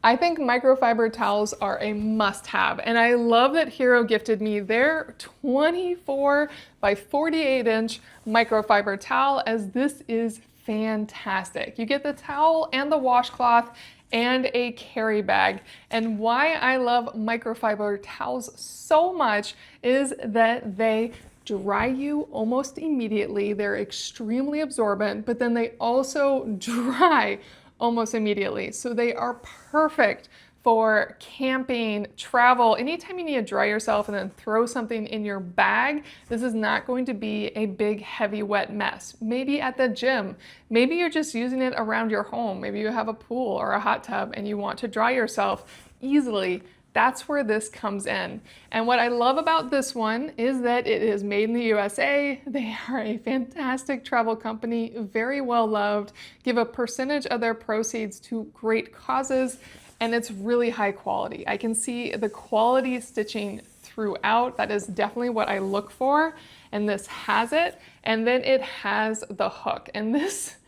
I think microfiber towels are a must-have, and I love that Hero gifted me their 24 by 48 inch microfiber towel, as this is fantastic. You get the towel and the washcloth and a carry bag. And why I love microfiber towels so much is that they dry you almost immediately. They're extremely absorbent, but then they also dry almost immediately. So they are perfect for camping, travel, anytime you need to dry yourself and then throw something in your bag. This is not going to be a big, heavy, wet mess. Maybe at the gym, maybe you're just using it around your home. Maybe you have a pool or a hot tub and you want to dry yourself easily. That's where this comes in. And what I love about this one is that it is made in the USA. They are a fantastic travel company, very well loved, give a percentage of their proceeds to great causes, and it's really high quality. I can see the quality stitching throughout. That is definitely what I look for, and this has it. And then it has the hook, and this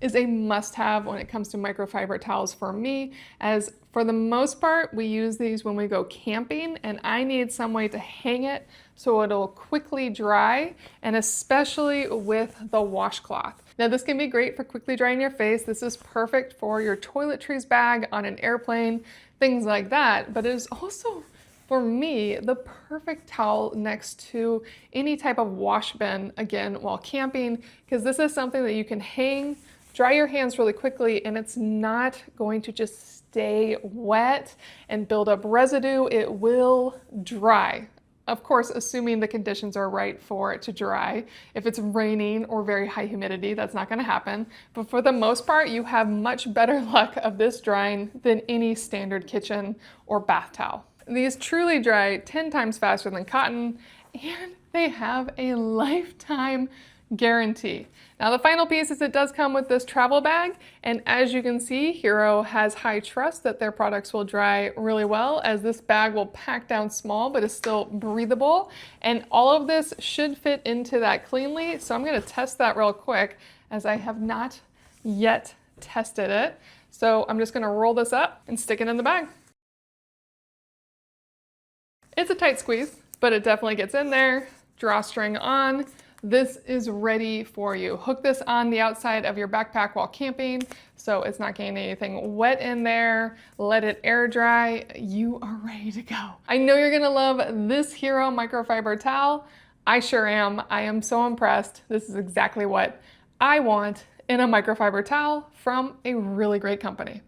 is a must-have when it comes to microfiber towels for me, as for the most part, we use these when we go camping, and I need some way to hang it so it'll quickly dry, and especially with the washcloth. Now, this can be great for quickly drying your face. This is perfect for your toiletries bag on an airplane, things like that, but it is also, for me, the perfect towel next to any type of wash bin, again, while camping, because this is something that you can hang, dry your hands really quickly, and it's not going to just stay wet and build up residue. It will dry. Of course, assuming the conditions are right for it to dry. If it's raining or very high humidity, that's not going to happen. But for the most part, you have much better luck of this drying than any standard kitchen or bath towel. These truly dry 10 times faster than cotton, and they have a lifetime guarantee. Now, the final piece is it does come with this travel bag, and as you can see, Hero has high trust that their products will dry really well, as this bag will pack down small but is still breathable, and all of this should fit into that cleanly. So I'm going to test that real quick, as I have not yet tested it. So I'm just going to roll this up and stick it in the bag. It's a tight squeeze, but it definitely gets in there. Drawstring on. This is ready for you. Hook this on the outside of your backpack while camping, so it's not getting anything wet in there. Let it air dry. You are ready to go. I know you're gonna love this Hero microfiber towel. I sure am. I am so impressed. This is exactly what I want in a microfiber towel from a really great company.